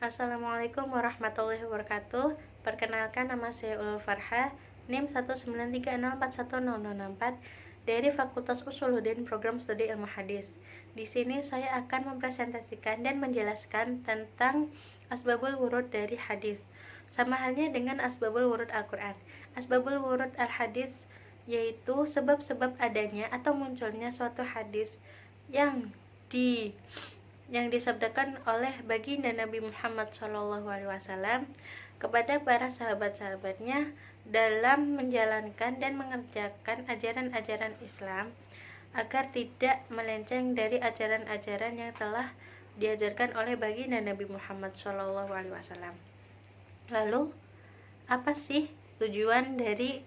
Assalamualaikum warahmatullahi wabarakatuh. Perkenalkan, nama saya Ulul Farha, NIM 193641064 dari Fakultas Usuluddin Program Studi Ilmu Hadis. Di sini saya akan mempresentasikan dan menjelaskan tentang asbabul wurud dari hadis. Sama halnya dengan asbabul wurud Al-Quran. Asbabul wurud Al-Hadis yaitu sebab-sebab adanya atau munculnya suatu hadis yang disabdakan oleh baginda Nabi Muhammad SAW kepada para sahabat-sahabatnya dalam menjalankan dan mengerjakan ajaran-ajaran Islam agar tidak melenceng dari ajaran-ajaran yang telah diajarkan oleh baginda Nabi Muhammad SAW. Lalu, apa sih tujuan dari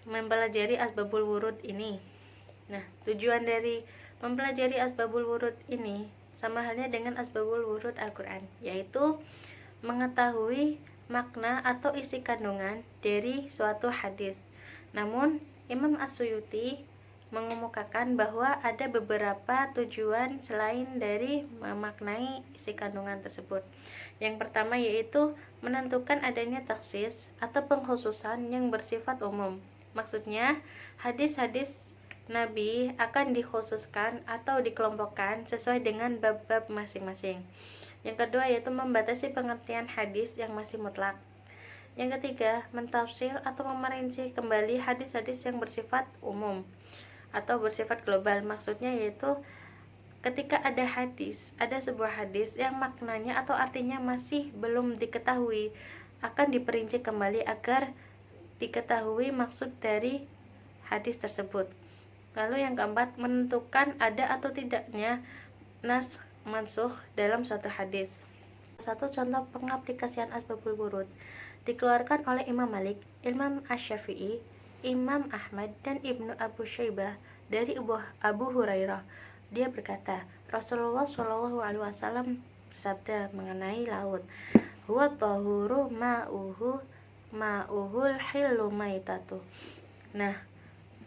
mempelajari asbabul wurud ini? Nah, tujuan dari mempelajari asbabul wurud ini sama halnya dengan asbabul wurud Al-Quran, yaitu mengetahui makna atau isi kandungan dari suatu hadis. Namun, Imam As-Suyuti mengemukakan bahwa ada beberapa tujuan selain dari memaknai isi kandungan tersebut. Yang pertama yaitu menentukan adanya taksis atau pengkhususan yang bersifat umum. Maksudnya, hadis-hadis Nabi akan dikhususkan atau dikelompokkan sesuai dengan bab-bab masing-masing. Yang kedua yaitu membatasi pengertian hadis yang masih mutlak. Yang ketiga, mentafsir atau memerinci kembali hadis-hadis yang bersifat umum atau bersifat global. Maksudnya yaitu ketika ada sebuah hadis yang maknanya atau artinya masih belum diketahui, akan diperinci kembali agar diketahui maksud dari hadis tersebut. Lalu yang keempat, menentukan ada atau tidaknya nas mansukh dalam suatu hadis. Satu contoh pengaplikasian asbabul wurud dikeluarkan oleh Imam Malik, Imam Asy-Syafi'i, Imam Ahmad, dan Ibnu Abu Syaibah dari Abu Hurairah. Dia berkata, Rasulullah SAW bersabda mengenai laut, huwa tahuru ma'uhul hillu maitatu. Nah,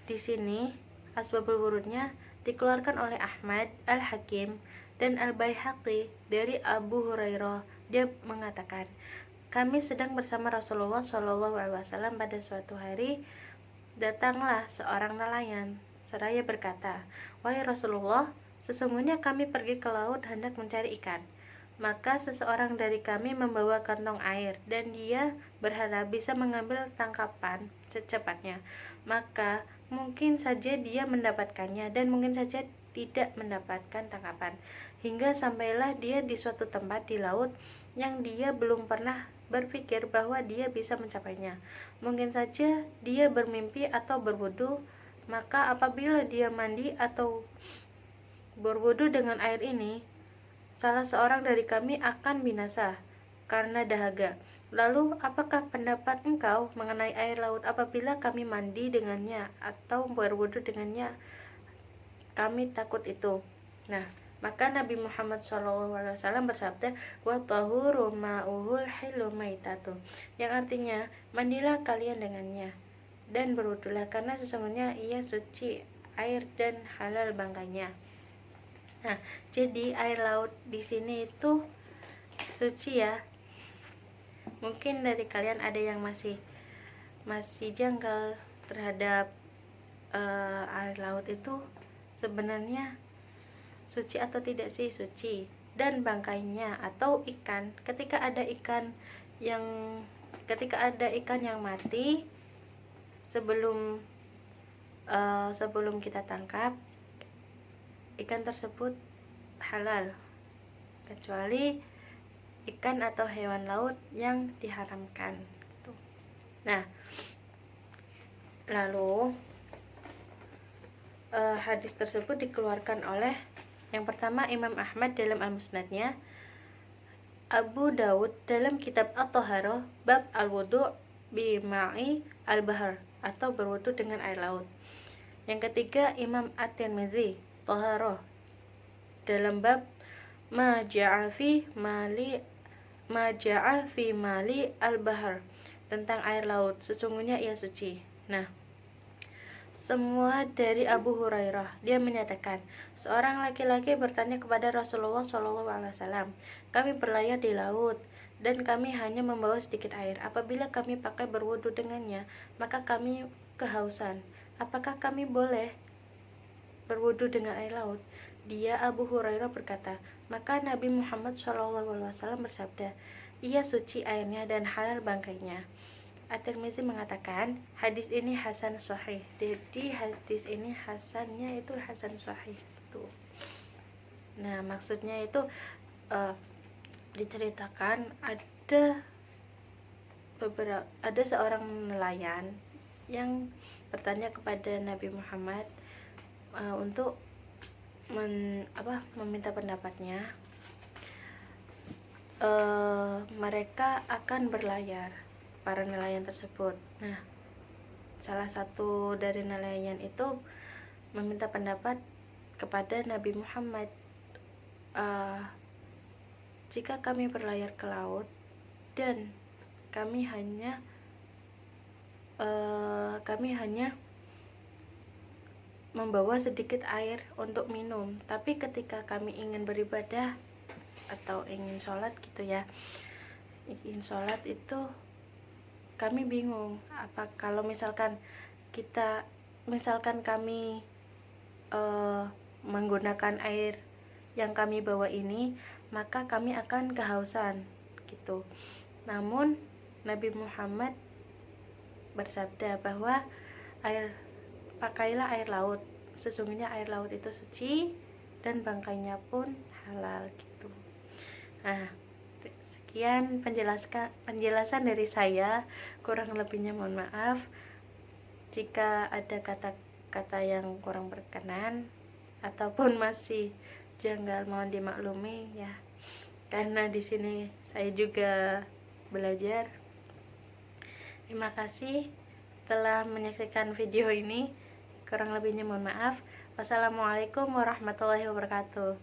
di sini asbabul wurudnya dikeluarkan oleh Ahmad, Al-Hakim, dan Al-Baihaqi dari Abu Hurairah. Dia mengatakan, kami sedang bersama Rasulullah SAW pada suatu hari. Datanglah seorang nelayan seraya berkata, wahai Rasulullah, sesungguhnya kami pergi ke laut hendak mencari ikan. Maka seseorang dari kami membawa kantong air dan dia berharap bisa mengambil tangkapan secepatnya. Maka mungkin saja dia mendapatkannya dan mungkin saja tidak mendapatkan tangkapan, hingga sampailah dia di suatu tempat di laut yang dia belum pernah berpikir bahwa dia bisa mencapainya. Mungkin saja dia bermimpi atau berwudu, maka apabila dia mandi atau berwudu dengan air ini, salah seorang dari kami akan binasa karena dahaga. Lalu, apakah pendapat engkau mengenai air laut apabila kami mandi dengannya atau berwudu dengannya? Kami takut itu. Nah, maka Nabi Muhammad SAW bersabda, wa tahuru ma'uhul hillu maitatu, yang artinya, mandilah kalian dengannya dan berwudulah karena sesungguhnya ia suci air dan halal bangkainya. Nah, jadi air laut di sini itu suci ya. Mungkin dari kalian ada yang masih janggal terhadap air laut itu sebenarnya suci atau tidak sih? Suci. Dan bangkainya atau ikan, ketika ada ikan yang mati sebelum kita tangkap, ikan tersebut halal kecuali ikan atau hewan laut yang diharamkan. Nah, lalu hadis tersebut dikeluarkan oleh yang pertama Imam Ahmad dalam Al-Musnadnya, Abu Dawud dalam kitab At-Thaharah bab al-wudu' bima'i al-bahr atau berwudu dengan air laut. Yang ketiga Imam At-Tirmidzi Thaharah dalam bab ma ja'a fi mali al-bahr tentang air laut, sesungguhnya ia suci. Nah, semua dari Abu Hurairah. Dia menyatakan, seorang laki-laki bertanya kepada Rasulullah SAW, kami berlayar di laut dan kami hanya membawa sedikit air. Apabila kami pakai berwudu dengannya, maka kami kehausan. Apakah kami boleh berwudu dengan air laut? Dia, Abu Hurairah, berkata, maka Nabi Muhammad SAW bersabda, ia suci airnya dan halal bangkainya. At-Tirmizi mengatakan hadis ini hasan sahih. Jadi hadis ini hasannya itu hasan sahih tuh. Nah, maksudnya itu diceritakan ada seorang nelayan yang bertanya kepada Nabi Muhammad untuk meminta pendapatnya. Mereka akan berlayar, para nelayan tersebut. Nah, salah satu dari nelayan itu meminta pendapat kepada Nabi Muhammad, jika kami berlayar ke laut dan kami hanya membawa sedikit air untuk minum, tapi ketika kami ingin beribadah atau ingin sholat gitu ya, ingin sholat itu kami bingung, apa kalau misalkan kami menggunakan air yang kami bawa ini, maka kami akan kehausan gitu. Namun Nabi Muhammad bersabda bahwa pakailah air laut, sesungguhnya air laut itu suci dan bangkainya pun halal gitu. Nah, sekian penjelasan dari saya, kurang lebihnya mohon maaf jika ada kata-kata yang kurang berkenan ataupun masih janggal, mohon dimaklumi ya, karena di sini saya juga belajar. Terima kasih telah menyaksikan video ini, kurang lebihnya mohon maaf. Wassalamualaikum warahmatullahi wabarakatuh.